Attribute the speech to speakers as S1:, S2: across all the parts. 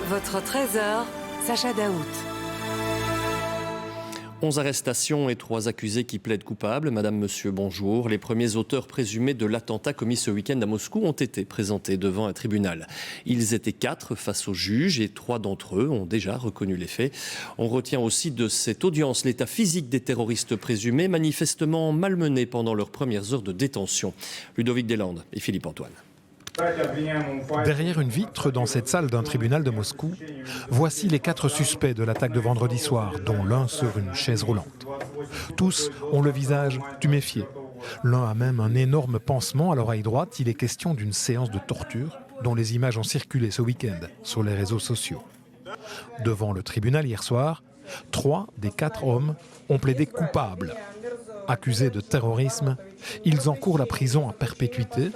S1: Votre trésor, Sacha Daout.
S2: 11 arrestations et 3 accusés qui plaident coupables. Madame, monsieur, bonjour. Les premiers auteurs présumés de l'attentat commis ce week-end à Moscou ont été présentés devant un tribunal. Ils étaient 4 face au juge et 3 d'entre eux ont déjà reconnu les faits. On retient aussi de cette audience l'état physique des terroristes présumés, manifestement malmenés pendant leurs premières heures de détention. Ludovic Deslandes et Philippe Antoine.
S3: Derrière une vitre dans cette salle d'un tribunal de Moscou, voici les 4 suspects de l'attaque de vendredi soir, dont l'un sur une chaise roulante. Tous ont le visage tuméfié. L'un a même un énorme pansement à l'oreille droite. Il est question d'une séance de torture dont les images ont circulé ce week-end sur les réseaux sociaux. Devant le tribunal hier soir, 3 des 4 hommes ont plaidé coupables. Accusés de terrorisme, ils encourent la prison à perpétuité.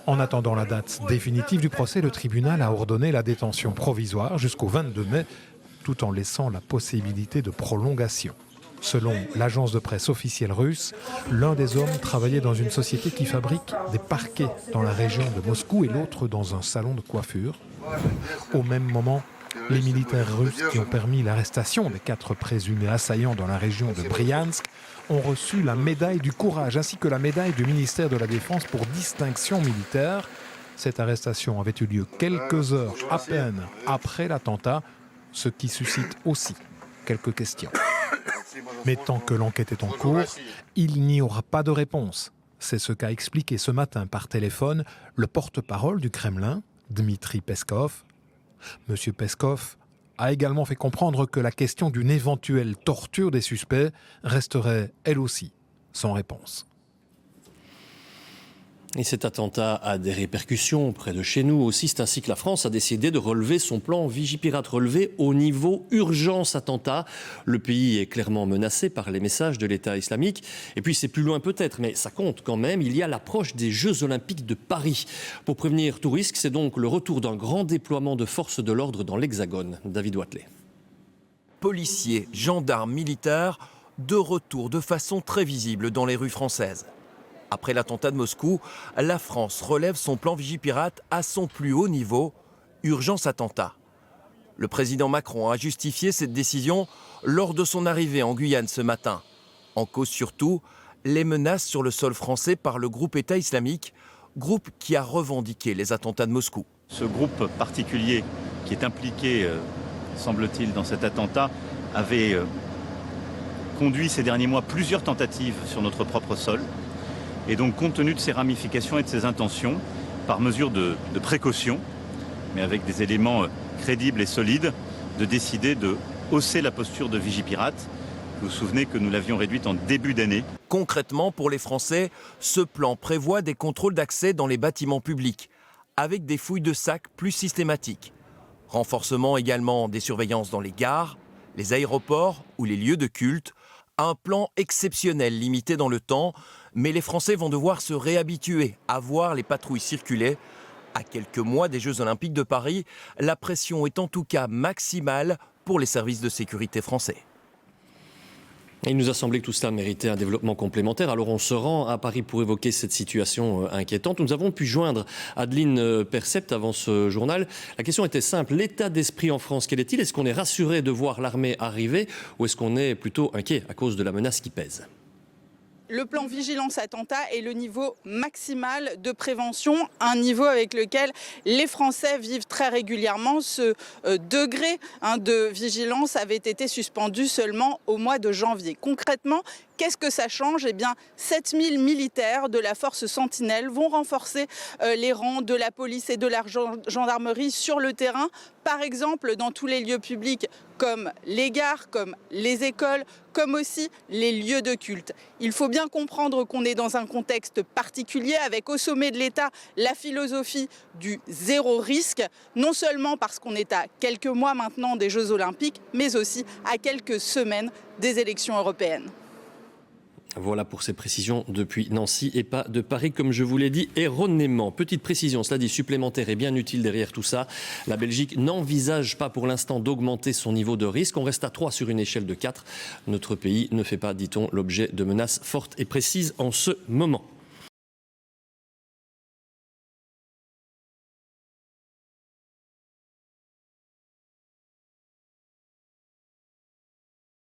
S3: En attendant la date définitive du procès, le tribunal a ordonné la détention provisoire jusqu'au 22 mai, tout en laissant la possibilité de prolongation. Selon l'agence de presse officielle russe, l'un des hommes travaillait dans une société qui fabrique des parquets dans la région de Moscou et l'autre dans un salon de coiffure. Au même moment, les militaires russes qui ont permis l'arrestation des 4 présumés assaillants dans la région de Briansk ont reçu la médaille du courage ainsi que la médaille du ministère de la Défense pour distinction militaire. Cette arrestation avait eu lieu quelques heures à peine après l'attentat, ce qui suscite aussi quelques questions. Mais tant que l'enquête est en cours, il n'y aura pas de réponse. C'est ce qu'a expliqué ce matin par téléphone le porte-parole du Kremlin, Dmitri Peskov. Monsieur Peskov a également fait comprendre que la question d'une éventuelle torture des suspects resterait, elle aussi, sans réponse.
S2: Et cet attentat a des répercussions près de chez nous aussi. C'est ainsi que la France a décidé de relever son plan Vigipirate, relevé au niveau urgence attentat. Le pays est clairement menacé par les messages de l'État islamique. Et puis c'est plus loin peut-être, mais ça compte quand même. Il y a l'approche des Jeux Olympiques de Paris. Pour prévenir tout risque, c'est donc le retour d'un grand déploiement de forces de l'ordre dans l'Hexagone. David Watley.
S4: Policiers, gendarmes, militaires, de retour de façon très visible dans les rues françaises. Après l'attentat de Moscou, la France relève son plan Vigipirate à son plus haut niveau, urgence attentat. Le président Macron a justifié cette décision lors de son arrivée en Guyane ce matin. En cause surtout, les menaces sur le sol français par le groupe État islamique, groupe qui a revendiqué les attentats de Moscou.
S5: Ce groupe particulier qui est impliqué, semble-t-il, dans cet attentat, avait conduit ces derniers mois plusieurs tentatives sur notre propre sol. Et donc, compte tenu de ses ramifications et de ses intentions, par mesure de précaution, mais avec des éléments crédibles et solides, de décider de hausser la posture de Vigipirate. Vous vous souvenez que nous l'avions réduite en début d'année.
S4: Concrètement, pour les Français, ce plan prévoit des contrôles d'accès dans les bâtiments publics, avec des fouilles de sacs plus systématiques. Renforcement également des surveillances dans les gares, les aéroports ou les lieux de culte. Un plan exceptionnel limité dans le temps, mais les Français vont devoir se réhabituer à voir les patrouilles circuler. À quelques mois des Jeux Olympiques de Paris, la pression est en tout cas maximale pour les services de sécurité français.
S2: Il nous a semblé que tout cela méritait un développement complémentaire. Alors on se rend à Paris pour évoquer cette situation inquiétante. Nous avons pu joindre Adeline Percept avant ce journal. La question était simple. L'état d'esprit en France, quel est-il ? Est-ce qu'on est rassuré de voir l'armée arriver ou est-ce qu'on est plutôt inquiet à cause de la menace qui pèse ?
S6: Le plan vigilance attentat est le niveau maximal de prévention, un niveau avec lequel les Français vivent très régulièrement. Ce degré de vigilance avait été suspendu seulement au mois de janvier. Concrètement, qu'est-ce que ça change ? Eh bien, 7000 militaires de la force Sentinelle vont renforcer les rangs de la police et de la gendarmerie sur le terrain. Par exemple, dans tous les lieux publics comme les gares, comme les écoles, comme aussi les lieux de culte. Il faut bien comprendre qu'on est dans un contexte particulier avec au sommet de l'État la philosophie du zéro risque, non seulement parce qu'on est à quelques mois maintenant des Jeux Olympiques, mais aussi à quelques semaines des élections européennes.
S2: Voilà pour ces précisions depuis Nancy et pas de Paris, comme je vous l'ai dit erronément. Petite précision, cela dit supplémentaire et bien utile derrière tout ça. La Belgique n'envisage pas pour l'instant d'augmenter son niveau de risque. On reste à 3 sur une échelle de 4. Notre pays ne fait pas, dit-on, l'objet de menaces fortes et précises en ce moment.